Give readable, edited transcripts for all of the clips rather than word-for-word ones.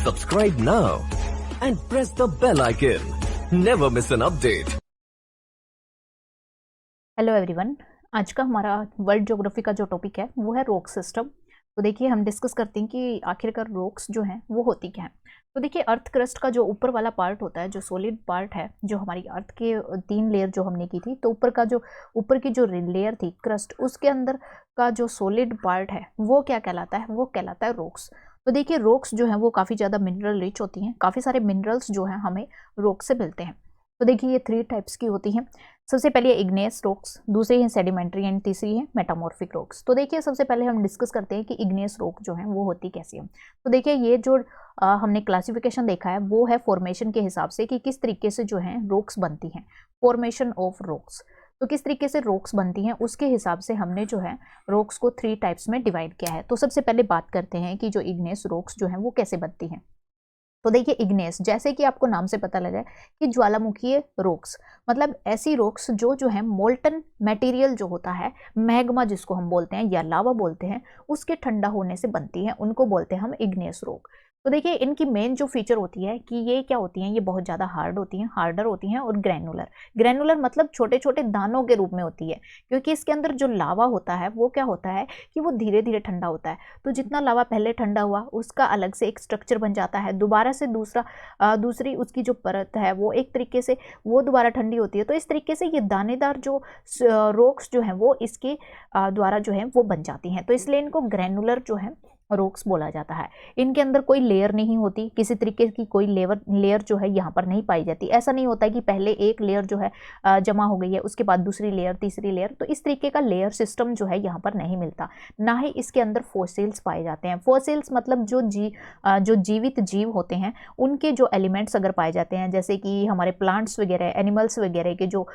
Subscribe now and press the bell icon. Never miss an update. Hello everyone, आज का हमारा world geography का जो टॉपिक है वो है रॉक सिस्टम। तो देखिए हम डिस्कस करते हैं कि आखिरकार रॉक्स जो हैं वो होती क्या है। तो देखिए अर्थ क्रस्ट का जो ऊपर वाला पार्ट होता है, जो सॉलिड पार्ट है, जो हमारी अर्थ के 3 लेयर जो हमने की थी, तो ऊपर की जो लेयर थी क्रस्ट, उसके अंदर का जो सॉलिड पार्ट है वो क्या कहलाता है, वो कहलाता है रॉक्स। तो देखिए रॉक्स जो है वो काफ़ी ज़्यादा मिनरल रिच होती हैं, काफ़ी सारे मिनरल्स जो हैं हमें रॉक से मिलते हैं। तो देखिए ये 3 टाइप्स की होती हैं। सबसे पहले इग्नेस रॉक्स, दूसरी है सेडिमेंट्री एंड तीसरी है मेटामॉर्फिक रॉक्स। तो देखिए सबसे पहले हम डिस्कस करते हैं कि इग्नेस रॉक जो है वो होती कैसी है। तो देखिए ये जो हमने क्लासिफिकेशन देखा है वो है फॉर्मेशन के हिसाब से कि किस तरीके से जो है रॉक्स बनती हैं, फॉर्मेशन ऑफ रॉक्स। तो किस तरीके से रॉक्स बनती हैं उसके हिसाब से हमने जो है रॉक्स को 3 टाइप्स में डिवाइड किया है। तो सबसे पहले बात करते हैं कि जो इग्नेस रॉक्स जो हैं वो कैसे बनती हैं। तो देखिए इग्नेस, जैसे कि आपको नाम से पता लगा है कि ज्वालामुखीय रॉक्स, मतलब ऐसी रॉक्स जो है मोल्टन मटेरियल जो होता है, मैग्मा जिसको हम बोलते हैं या लावा बोलते हैं, उसके ठंडा होने से बनती हैं, उनको बोलते हैं हम इग्नेस रॉक। तो देखिए इनकी मेन जो फीचर होती है कि ये क्या होती हैं, ये बहुत ज़्यादा हार्ड होती हैं, हार्डर होती हैं और ग्रैनुलर। ग्रैनुलर मतलब छोटे छोटे दानों के रूप में होती है, क्योंकि इसके अंदर जो लावा होता है वो क्या होता है कि वो धीरे धीरे ठंडा होता है। तो जितना लावा पहले ठंडा हुआ उसका अलग से एक स्ट्रक्चर बन जाता है, दोबारा से दूसरी उसकी जो परत है वो एक तरीके से वो दोबारा ठंडी होती है। तो इस तरीके से ये दानेदार जो रॉक्स जो हैं वो इसके द्वारा जो है वो बन जाती हैं। तो इसलिए इनको ग्रैनुलर जो है रॉक्स बोला जाता है। इनके अंदर कोई लेयर नहीं होती, किसी तरीके की कोई लेयर जो है यहाँ पर नहीं पाई जाती। ऐसा नहीं होता है कि पहले एक लेयर जो है जमा हो गई है, उसके बाद दूसरी लेयर, तीसरी लेयर। तो इस तरीके का लेयर सिस्टम जो है यहाँ पर नहीं मिलता। ना ही इसके अंदर फॉसिल्स पाए जाते हैं। फॉसिल्स मतलब जो जीवित जीव होते हैं उनके जो एलिमेंट्स अगर पाए जाते हैं, जैसे कि हमारे प्लांट्स वगैरह, एनिमल्स वगैरह के जो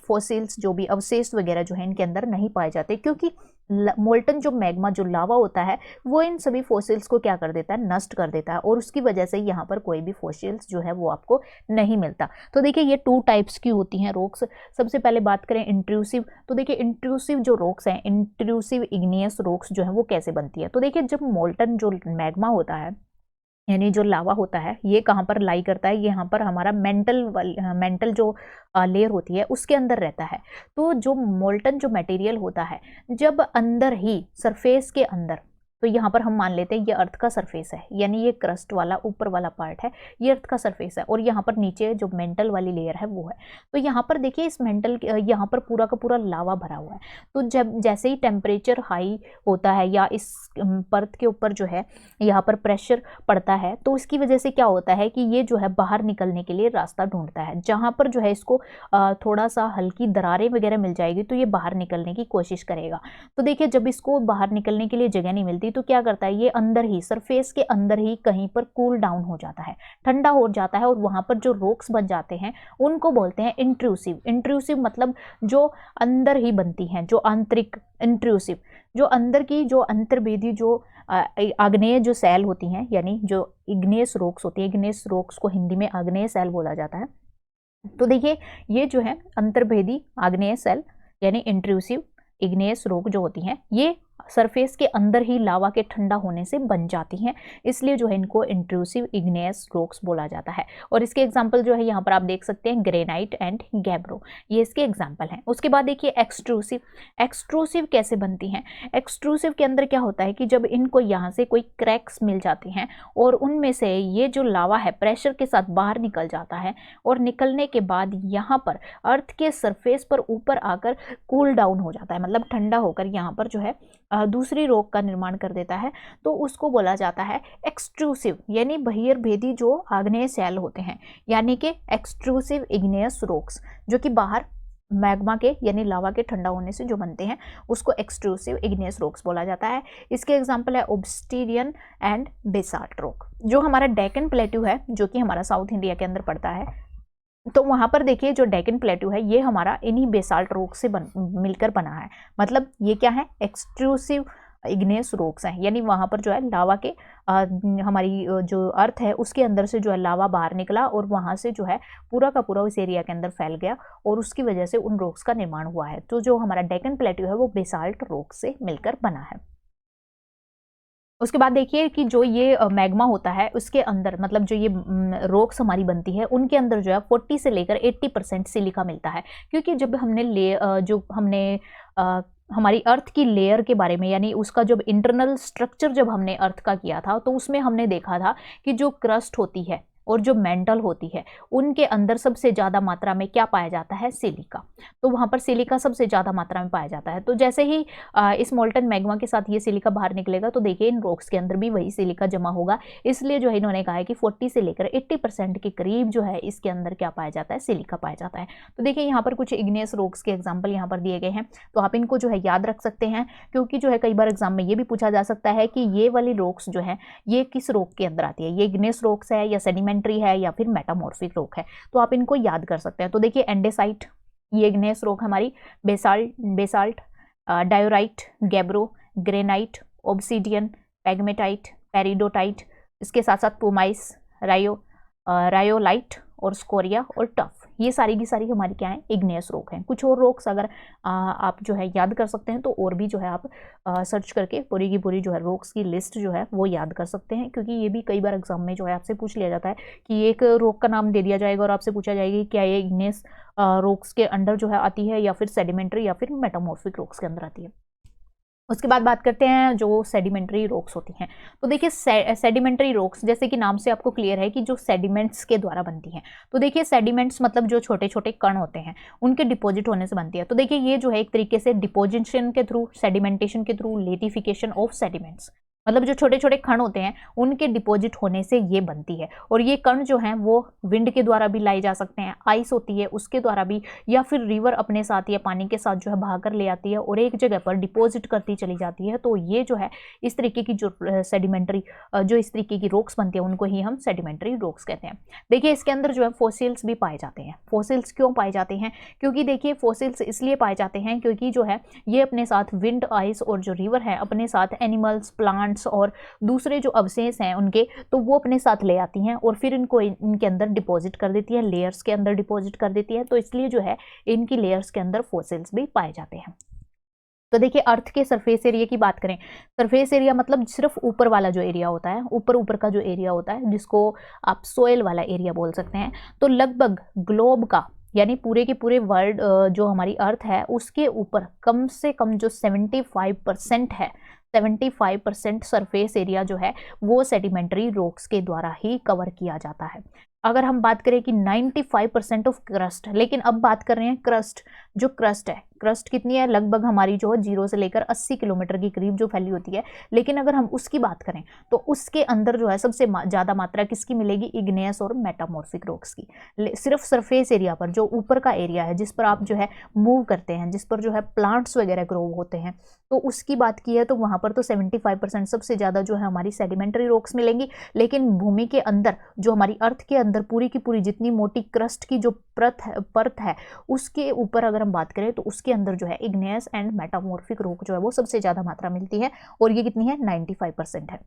फॉसिल्स, जो भी अवशेष वगैरह जो है इनके अंदर नहीं पाए जाते, क्योंकि मोल्टन जो मैग्मा जो लावा होता है वो इन सभी फॉसिल्स को क्या कर देता है, नष्ट कर देता है, और उसकी वजह से यहाँ पर कोई भी फॉसिल्स जो है वो आपको नहीं मिलता। तो देखिए ये 2 टाइप्स की होती हैं रॉक्स। सबसे पहले बात करें इंट्रूसिव। तो देखिए इंट्रूसिव जो रॉक्स हैं, इंट्रूसिव इग्नियस रॉक्स जो है वो कैसे बनती है। तो देखिए जब मोल्टन जो मैग्मा होता है, यानी जो लावा होता है, ये कहाँ पर लाई करता है, ये यहाँ पर हमारा मेंटल जो लेयर होती है उसके अंदर रहता है। तो जो मोल्टन जो मटेरियल होता है, जब अंदर ही सरफेस के अंदर, तो यहाँ पर हम मान लेते हैं ये अर्थ का सरफेस है, यानी ये क्रस्ट वाला ऊपर वाला पार्ट है, ये अर्थ का सरफेस है, और यहाँ पर नीचे जो मेंटल वाली लेयर है वो है। तो यहाँ पर देखिए इस यहाँ पर पूरा का पूरा लावा भरा हुआ है। तो जब जैसे ही टेम्परेचर हाई होता है या इस परत के ऊपर जो है यहाँ पर प्रेशर पड़ता है, तो उसकी वजह से क्या होता है कि ये जो है बाहर निकलने के लिए रास्ता ढूंढता है। जहाँ पर जो है इसको थोड़ा सा हल्की दरारें वगैरह मिल जाएगी तो ये बाहर निकलने की कोशिश करेगा। तो देखिए जब इसको बाहर निकलने के लिए जगह नहीं मिलती तो क्या करता है, ये अंदर ही सरफेस के अंदर ही कहीं पर कूल डाउन हो जाता है, ठंडा हो जाता है, और वहां पर जो रॉक्स बन जाते हैं उनको बोलते हैं इंट्रूसिव। इंट्रूसिव मतलब जो अंदर ही बनती हैं, जो आंतरिक। इंट्रूसिव जो अंदर की, जो अंतर्वेदी, जो आग्नेय जो सेल होती हैं, यानी जो इग्नेस रॉक्स होती है, इग्नेस रॉक्स को हिंदी में आग्नेय सेल बोला जाता है। तो देखिए ये जो है अंतर्भेदी आग्नेय सेल यानी इंट्रूसिव इग्नेस रॉक जो होती हैं, ये सरफेस के अंदर ही लावा के ठंडा होने से बन जाती हैं, इसलिए जो है इनको इंट्रूसिव इग्नेस रॉक्स बोला जाता है। और इसके एग्जांपल जो है यहाँ पर आप देख सकते हैं ग्रेनाइट एंड गैब्रो, ये इसके एग्जांपल हैं। उसके बाद देखिए एक्सट्रूसिव। एक्सट्रूसिव कैसे बनती हैं। एक्सट्रूसिव के अंदर क्या होता है कि जब इनको यहाँ से कोई क्रैक्स मिल जाती हैं और उनमें से ये जो लावा है प्रेशर के साथ बाहर निकल जाता है, और निकलने के बाद यहाँ पर अर्थ के सरफेस पर ऊपर आकर कूल डाउन हो जाता है, मतलब ठंडा होकर यहाँ पर जो है दूसरी रॉक का निर्माण कर देता है, तो उसको बोला जाता है एक्सट्रूसिव, यानी बहिर्भेदी जो आग्नेय सेल होते हैं, यानी कि एक्सट्रूसिव इग्नेयस रॉक्स, जो कि बाहर मैग्मा के यानी लावा के ठंडा होने से जो बनते हैं उसको एक्सट्रूसिव इग्नेयस रॉक्स बोला जाता है। इसके एग्जांपल है ओब्सिडियन एंड बेसाल्ट रॉक। जो हमारा डेक्कन प्लेट्यू है, जो कि हमारा साउथ इंडिया के अंदर पड़ता है, तो वहां पर देखिए जो डेक्कन प्लेट्यू है ये हमारा इन्हीं बेसाल्ट रॉक से मिलकर बना है। मतलब ये क्या है, एक्सट्रूसिव इग्नेस रॉक्स हैं, यानी वहां पर जो है लावा के हमारी जो अर्थ है उसके अंदर से जो है लावा बाहर निकला और वहां से जो है पूरा का पूरा उस एरिया के अंदर फैल गया, और उसकी वजह से उन रॉक्स का निर्माण हुआ है। तो जो हमारा डेक्कन प्लेट्यू है वो बेसाल्ट रॉक से मिलकर बना है। उसके बाद देखिए कि जो ये मैग्मा होता है उसके अंदर, मतलब जो ये रॉक्स हमारी बनती है उनके अंदर जो है 40 से लेकर 80% सिलिका मिलता है। क्योंकि जब हमने जो हमने अ, हमारी अर्थ की लेयर के बारे में, यानी उसका जब इंटरनल स्ट्रक्चर जब हमने अर्थ का किया था, तो उसमें हमने देखा था कि जो क्रस्ट होती है और जो मेंटल होती है उनके अंदर सबसे ज़्यादा मात्रा में क्या पाया जाता है, सिलिका। तो वहाँ पर सिलिका सबसे ज़्यादा मात्रा में पाया जाता है। तो जैसे ही इस मोल्टन मैग्मा के साथ ये सिलिका बाहर निकलेगा तो देखिए इन रॉक्स के अंदर भी वही सिलिका जमा होगा। इसलिए जो है इन्होंने कहा है कि 40 से लेकर 80% के करीब जो है इसके अंदर क्या पाया जाता है, सिलिका पाया जाता है। तो देखिए यहाँ पर कुछ इग्नियस रॉक्स के एग्जाम्पल यहाँ पर दिए गए हैं, तो आप इनको जो है याद रख सकते हैं, क्योंकि जो है कई बार एग्जाम में ये भी पूछा जा सकता है कि ये वाली रॉक्स जो है ये किस रॉक के अंदर आती है, ये इग्नियस रॉक्स है या सेडिमेंट्री है या फिर मेटामॉर्फिक रॉक है। तो आप इनको याद कर सकते हैं। तो देखिए एंडेसाइट, ये इग्नियस रॉक हमारी, basalt, diorite, gabbro, granite, obsidian, pegmatite, peridotite, इसके साथ साथ पुमाइस, रायोलाइट और स्कोरिया और टफ, ये सारी की सारी हमारी क्या है, इग्नियस रॉक हैं। कुछ और रॉक्स अगर आप जो है याद कर सकते हैं तो और भी जो है आप सर्च करके पूरी की पूरी जो है रॉक्स की लिस्ट जो है वो याद कर सकते हैं, क्योंकि ये भी कई बार एग्जाम में जो है आपसे पूछ लिया जाता है कि एक रॉक का नाम दे दिया जाएगा और आपसे पूछा जाएगा कि क्या ये इग्नियस रॉक्स के अंडर जो है आती है या फिर सेडिमेंट्री या फिर मेटामॉर्फिक रॉक्स के अंदर आती है। उसके बाद बात करते हैं जो सेडिमेंट्री रॉक्स होती हैं। तो देखिए सेडिमेंट्री रॉक्स, जैसे कि नाम से आपको क्लियर है कि जो सेडिमेंट्स के द्वारा बनती हैं। तो देखिए सेडिमेंट्स मतलब जो छोटे छोटे कण होते हैं उनके डिपॉजिट होने से बनती है। तो देखिए ये जो है एक तरीके से डिपोजिशन के थ्रू, सेडिमेंटेशन के थ्रू, लेटिफिकेशन ऑफ सेडिमेंट्स, मतलब जो छोटे छोटे कण होते हैं उनके डिपॉजिट होने से ये बनती है। और ये कण जो हैं वो विंड के द्वारा भी लाए जा सकते हैं, आइस होती है उसके द्वारा भी, या फिर रिवर अपने साथ या पानी के साथ जो है बहाकर ले आती है और एक जगह पर डिपॉजिट करती चली जाती है। तो ये जो है इस तरीके की जो सेडिमेंट्री जो इस तरीके की रॉक्स बनती है उनको ही हम सेडिमेंट्री रॉक्स कहते हैं। देखिए इसके अंदर जो है फॉसिल्स भी पाए जाते हैं। फॉसिल्स क्यों पाए जाते हैं? क्योंकि देखिए फॉसिल्स इसलिए पाए जाते हैं क्योंकि जो है ये अपने साथ विंड, आइस और जो रिवर है अपने साथ एनिमल्स, प्लांट्स और दूसरे जो अवशेष हैं उनके, तो वो अपने साथ ले आती हैं और फिर इनको इनके अंदर डिपॉजिट कर देती है, लेयर्स के अंदर डिपॉजिट कर देती है। तो इसलिए जो है इनकी लेयर्स के अंदर फॉसिल्स भी पाए जाते हैं। तो देखिए अर्थ के सरफेस एरिया की बात करें, सरफेस एरिया मतलब सिर्फ ऊपर वाला जो एरिया होता है, ऊपर ऊपर का जो एरिया होता है जिसको आप सोयल वाला एरिया बोल सकते हैं, तो लगभग ग्लोब का यानी पूरे के पूरे वर्ल्ड जो हमारी अर्थ है उसके ऊपर कम से कम जो 75% है, 75% सरफेस एरिया जो है वो सेडिमेंट्री रॉक्स के द्वारा ही कवर किया जाता है। अगर हम बात करें कि 95% ऑफ क्रस्ट, लेकिन अब बात कर रहे हैं क्रस्ट, जो क्रस्ट है, क्रस्ट कितनी है, लगभग हमारी जो है 0 से लेकर 80 किलोमीटर के करीब जो फैली होती है। लेकिन अगर हम उसकी बात करें तो उसके अंदर जो है सबसे ज़्यादा मात्रा किसकी मिलेगी, इग्नियस और मेटामॉर्फिक रॉक्स की। सिर्फ सरफेस एरिया पर जो ऊपर का एरिया है जिस पर आप जो है मूव करते हैं, जिस पर जो है प्लांट्स वगैरह ग्रो होते हैं, तो उसकी बात की है तो वहाँ पर तो 75% सबसे ज़्यादा जो है हमारी सेडिमेंट्री रॉक्स मिलेंगी। लेकिन भूमि के अंदर जो हमारी अर्थ के अंदर पूरी की पूरी जितनी मोटी क्रस्ट की जो परत है उसके ऊपर अगर हम बात करें तो उसके अंदर जो है इग्नियस एंड मेटामॉर्फिक रॉक जो है वो सबसे ज़्यादा मात्रा मिलती है और ये कितनी है, 95% है।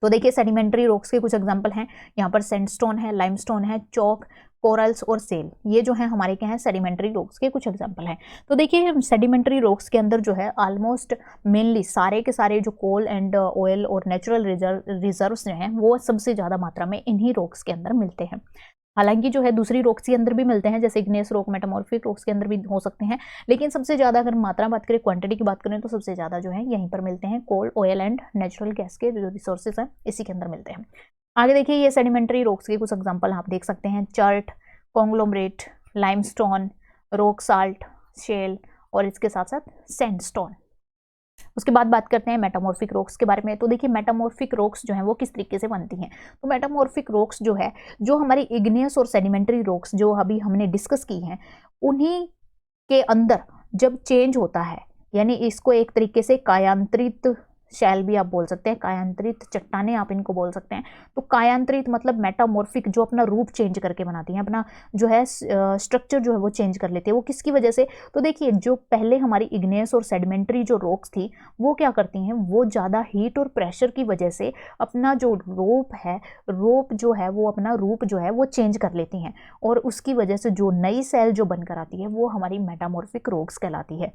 तो देखिए सेडिमेंट्री रॉक्स के कुछ एग्जांपल हैं, यहाँ पर सैंडस्टोन है, लाइमस्टोन है, चौक, कोरल्स और सेल, ये जो है हमारे क्या हैं, सेडिमेंट्री रॉक्स के कुछ एग्जांपल हैं। तो देखिए सेडिमेंट्री रॉक्स के अंदर जो है ऑलमोस्ट मेनली सारे के सारे जो कोल एंड ऑयल और नेचुरल रिजर्व्स जो हैं वो सबसे ज़्यादा मात्रा में इन्हीं रॉक्स के अंदर मिलते हैं। हालांकि जो है दूसरी रॉक्स के अंदर भी मिलते हैं, जैसे इग्नियस रॉक, मेटामॉर्फिक रॉक्स के अंदर भी हो सकते हैं, लेकिन सबसे ज़्यादा अगर मात्रा बात करें, क्वांटिटी की बात करें तो सबसे ज़्यादा जो है यहीं पर मिलते हैं। कोल, ऑयल एंड नेचुरल गैस के जो रिसोर्सेज हैं इसी के अंदर मिलते हैं। आगे देखिए ये सेडिमेंट्री रॉक्स के कुछ एग्जाम्पल आप देख सकते हैं, chert, conglomerate, limestone, rock salt, shale और इसके साथ साथ सैंडस्टोन। उसके बाद बात करते हैं मेटामॉर्फिक रॉक्स के बारे में। तो देखिए मेटामॉर्फिक रॉक्स जो हैं वो किस तरीके से बनती हैं। तो मेटामॉर्फिक रॉक्स जो है, जो हमारी इग्नियस और सेडिमेंट्री रॉक्स जो अभी हमने डिस्कस की हैं, उन्हीं के अंदर जब चेंज होता है, यानी इसको एक तरीके से कायांतरित शैल भी आप बोल सकते हैं, कायांतरित चट्टानें आप इनको बोल सकते हैं। तो कायांतरित मतलब मेटामॉर्फिक, जो अपना रूप चेंज करके बनाती हैं, अपना जो है स्ट्रक्चर जो है वो चेंज कर लेते हैं। वो किसकी वजह से? तो देखिए जो पहले हमारी इग्नियस और सेडिमेंट्री जो रॉक्स थी वो क्या करती हैं, वो ज़्यादा हीट और प्रेशर की वजह से अपना जो रोप जो है वो अपना रूप जो है वो चेंज कर लेती हैं, और उसकी वजह से जो नई सेल जो बनकर आती है वो हमारी मेटामॉर्फिक रॉक्स कहलाती है।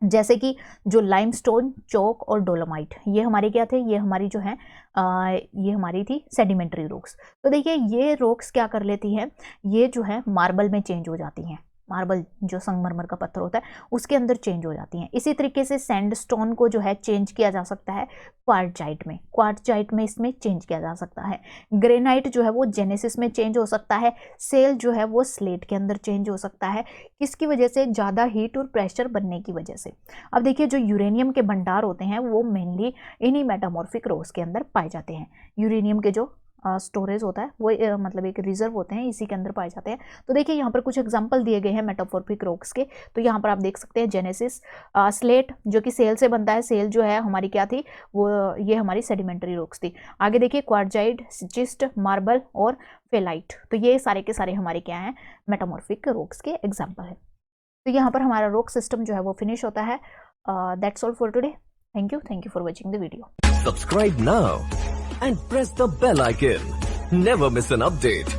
जैसे कि जो लाइमस्टोन, चौक और डोलोमाइट, ये हमारे क्या थे, ये हमारी जो है ये हमारी थी सेडिमेंट्री रॉक्स। तो देखिए ये रॉक्स क्या कर लेती हैं, ये जो है मार्बल में चेंज हो जाती हैं, मार्बल जो संगमरमर का पत्थर होता है उसके अंदर चेंज हो जाती हैं। इसी तरीके से सैंडस्टोन को जो है चेंज किया जा सकता है क्वार्टजाइट में इसमें चेंज किया जा सकता है। ग्रेनाइट जो है वो जेनेसिस में चेंज हो सकता है। सेल जो है वो स्लेट के अंदर चेंज हो सकता है। किसकी वजह से, ज़्यादा हीट और प्रेशर बनने की वजह से। अब देखिए जो यूरेनियम के भंडार होते हैं वो मेनली इन्हीं मेटामॉर्फिक रॉक्स के अंदर पाए जाते हैं। यूरेनियम के जो स्टोरेज होता है वो मतलब एक रिजर्व होते हैं, इसी के अंदर पाए जाते हैं। तो देखिए यहाँ पर कुछ एग्जांपल दिए गए हैं मेटामॉर्फिक रॉक्स के। तो यहाँ पर आप देख सकते हैं जेनेसिस, स्लेट जो कि सेल से बनता है, सेल जो है हमारी क्या थी, वो ये हमारी सेडिमेंट्री रॉक्स थी। आगे देखिए क्वार्टजाइट, शिस्ट, मार्बल और फेलाइट, तो ये सारे के सारे हमारे क्या हैं, मेटामॉर्फिक रॉक्स के एग्जाम्पल है। तो यहाँ पर हमारा रॉक सिस्टम जो है वो फिनिश होता है। That's all for today. Thank you for watching the video. Subscribe now and press the bell icon. Never miss an update.